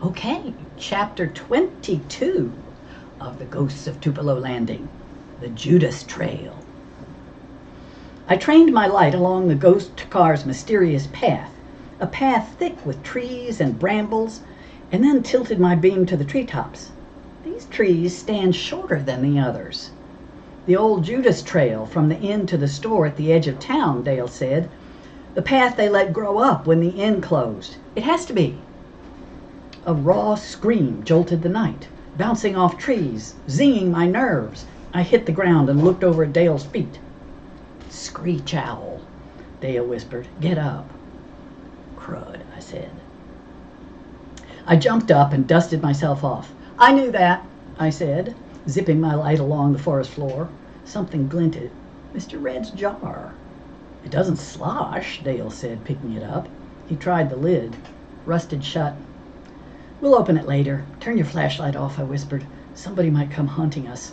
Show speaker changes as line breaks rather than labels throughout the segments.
Okay, chapter 22 of The Ghosts of Tupelo Landing, The Judas Trail. I trained my light along the ghost car's mysterious path, a path thick with trees and brambles, and then tilted my beam to the treetops. These trees stand shorter than the others. The old Judas Trail from the inn to the store at the edge of town, Dale said. The path they let grow up when the inn closed. It has to be. A raw scream jolted the night, bouncing off trees, zinging my nerves. I hit the ground and looked over at Dale's feet. "Screech owl," Dale whispered. "Get up." "Crud," I said. I jumped up and dusted myself off. "I knew that," I said, zipping my light along the forest floor. Something glinted. Mr. Red's jar. "It doesn't slosh," Dale said, picking it up. He tried the lid. Rusted shut. "We'll open it later. Turn your flashlight off," I whispered. "Somebody might come hunting us."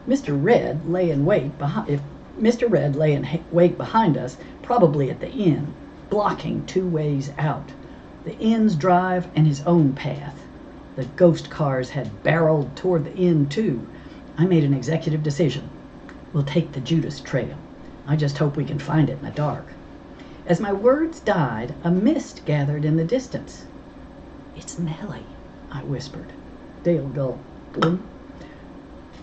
Mr. Red lay in wait behind us, probably at the inn, blocking 2 ways out. The inn's drive and his own path. The ghost cars had barreled toward the inn, too. I made an executive decision. We'll take the Judas Trail. I just hope we can find it in the dark. As my words died, a mist gathered in the distance. "It's Nellie," I whispered. Dale gulped.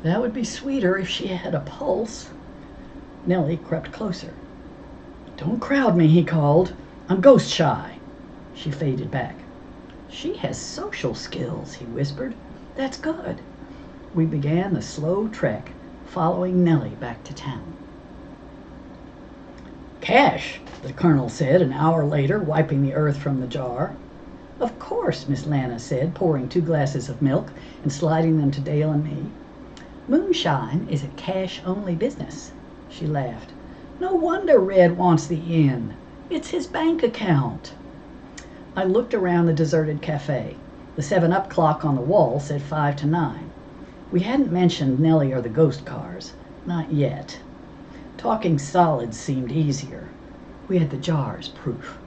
"That would be sweeter if she had a pulse." Nellie crept closer. "Don't crowd me," he called. "I'm ghost shy." She faded back. "She has social skills," he whispered. "That's good." We began the slow trek, following Nellie back to town. "Cash," the colonel said an hour later, wiping the earth from the jar. "Of course," Miss Lana said, pouring 2 glasses of milk and sliding them to Dale and me. "Moonshine is a cash-only business." She laughed. "No wonder Red wants the inn. It's his bank account." I looked around the deserted cafe. The 7-Up clock on the wall said 5 to 9. We hadn't mentioned Nellie or the ghost cars. Not yet. Talking solids seemed easier. We had the jars, proof.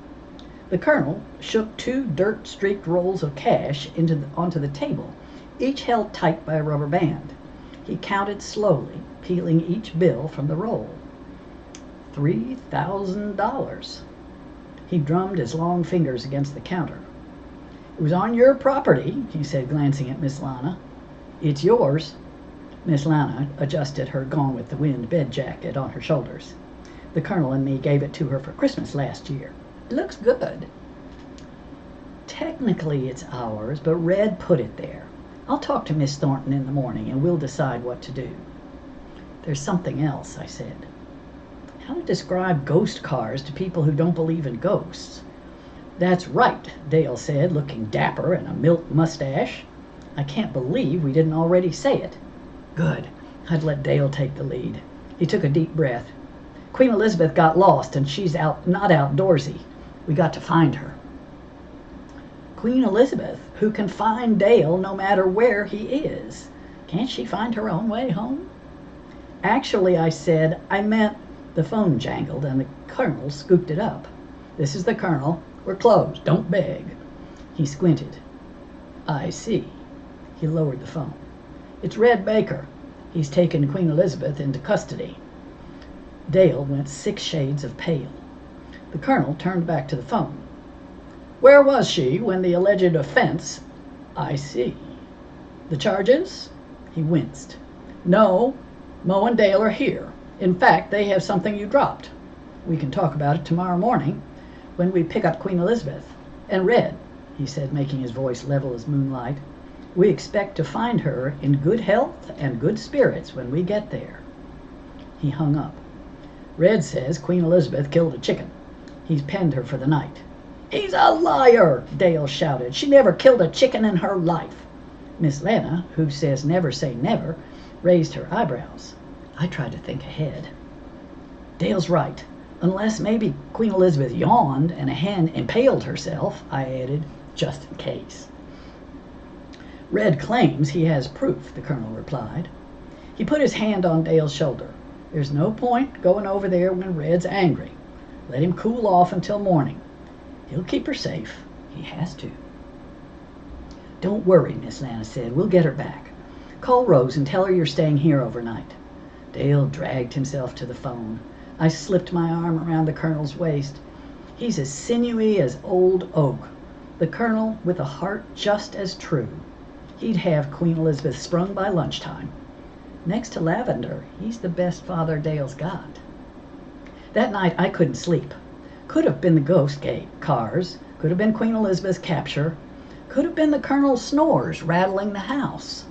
The colonel shook 2 dirt-streaked rolls of cash onto the table, each held tight by a rubber band. He counted slowly, peeling each bill from the roll. $3,000. He drummed his long fingers against the counter. "It was on your property," he said, glancing at Miss Lana. "It's yours." Miss Lana adjusted her gone-with-the-wind bed jacket on her shoulders. "The colonel and me gave it to her for Christmas last year. It looks good." "Technically it's ours, but Red put it there. I'll talk to Miss Thornton in the morning and we'll decide what to do." "There's something else," I said. "How to describe ghost cars to people who don't believe in ghosts?" "That's right," Dale said, looking dapper in a milk mustache. I can't believe we didn't already say it. Good. I'd let Dale take the lead. He took a deep breath. "Queen Elizabeth got lost and she's not outdoorsy. We got to find her." "Queen Elizabeth, who can find Dale no matter where he is. Can't she find her own way home?" "Actually," I said, "I meant..." The phone jangled and the colonel scooped it up. "This is the colonel. We're closed. Don't beg." He squinted. "I see." He lowered the phone. "It's Red Baker. He's taken Queen Elizabeth into custody." Dale went 6 shades of pale. The colonel turned back to the phone. "Where was she when the alleged offense..." "I see." "The charges?" He winced. "No. Mo and Dale are here. In fact, they have something you dropped. We can talk about it tomorrow morning when we pick up Queen Elizabeth. And Red," he said, making his voice level as moonlight, "we expect to find her in good health and good spirits when we get there." He hung up. "Red says Queen Elizabeth killed a chicken. He's penned her for the night." "He's a liar!" Dale shouted. "She never killed a chicken in her life." Miss Lana, who says never say never, raised her eyebrows. I tried to think ahead. "Dale's right. Unless maybe Queen Elizabeth yawned and a hen impaled herself," I added, just in case. "Red claims he has proof," the colonel replied. He put his hand on Dale's shoulder. "There's no point going over there when Red's angry. Let him cool off until morning. He'll keep her safe. He has to." Don't worry, Miss Lana said. We'll get her back. Call Rose and tell her you're staying here overnight. Dale dragged himself to the phone. I slipped my arm around the Colonel's waist. He's as sinewy as old oak. The Colonel with a heart just as true. He'd have Queen Elizabeth sprung by lunchtime. Next to Lavender, he's the best father Dale's got. That night I couldn't sleep. Could have been the ghost gate cars. Could have been Queen Elizabeth's capture. Could have been the Colonel's snores rattling the house.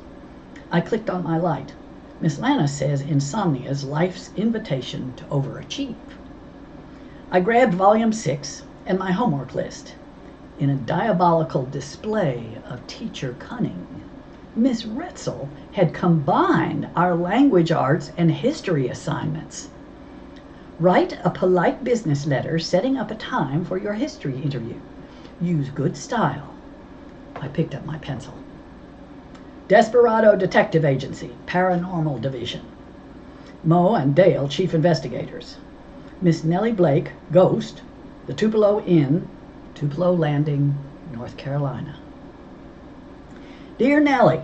I clicked on my light. Miss Lana says insomnia's life's invitation to overachieve. I grabbed volume 6 and my homework list. In a diabolical display of teacher cunning, Miss Retzel had combined our language arts and history assignments. Write a polite business letter setting up a time for your history interview. Use good style. I picked up my pencil. Desperado Detective Agency, Paranormal Division. Mo and Dale, Chief Investigators. Miss Nellie Blake, Ghost, the Tupelo Inn, Tupelo Landing, North Carolina. Dear Nellie,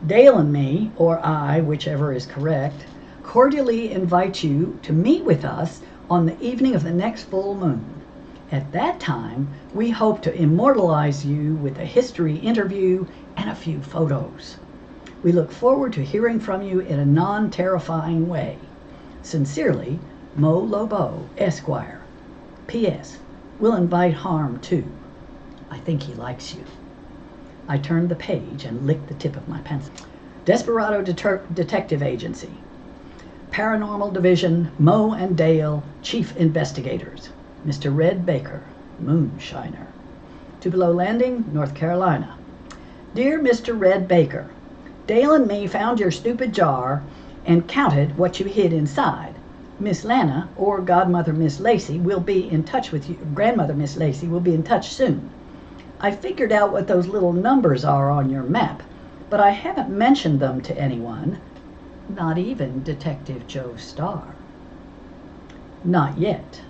Dale and me, or I, whichever is correct, cordially invite you to meet with us on the evening of the next full moon. At that time, we hope to immortalize you with a history interview and a few photos. We look forward to hearing from you in a non-terrifying way. Sincerely, Mo Lobo, Esquire. P.S. We'll invite Harm, too. I think he likes you. I turned the page and licked the tip of my pencil. Desperado Detective Agency. Paranormal Division, Mo and Dale, Chief Investigators. Mr. Red Baker, Moonshiner. Tupelo Landing, North Carolina. Dear Mr. Red Baker, Dale and me found your stupid jar and counted what you hid inside. Miss Lana, or Godmother Miss Lacey, will be in touch with you. Grandmother Miss Lacey will be in touch soon. I figured out what those little numbers are on your map, but I haven't mentioned them to anyone, not even Detective Joe Starr. Not yet.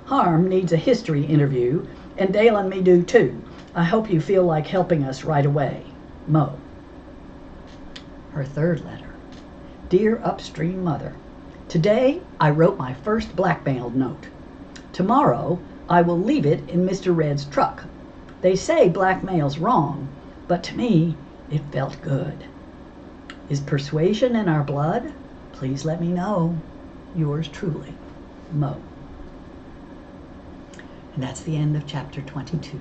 Harm needs a history interview, and Dale and me do too. I hope you feel like helping us right away. Mo. Her third letter. Dear Upstream Mother, today I wrote my first blackmailed note. Tomorrow I will leave it in Mr. Red's truck. They say blackmail's wrong, but to me it felt good. Is persuasion in our blood? Please let me know. Yours truly, Mo. And that's the end of chapter 22.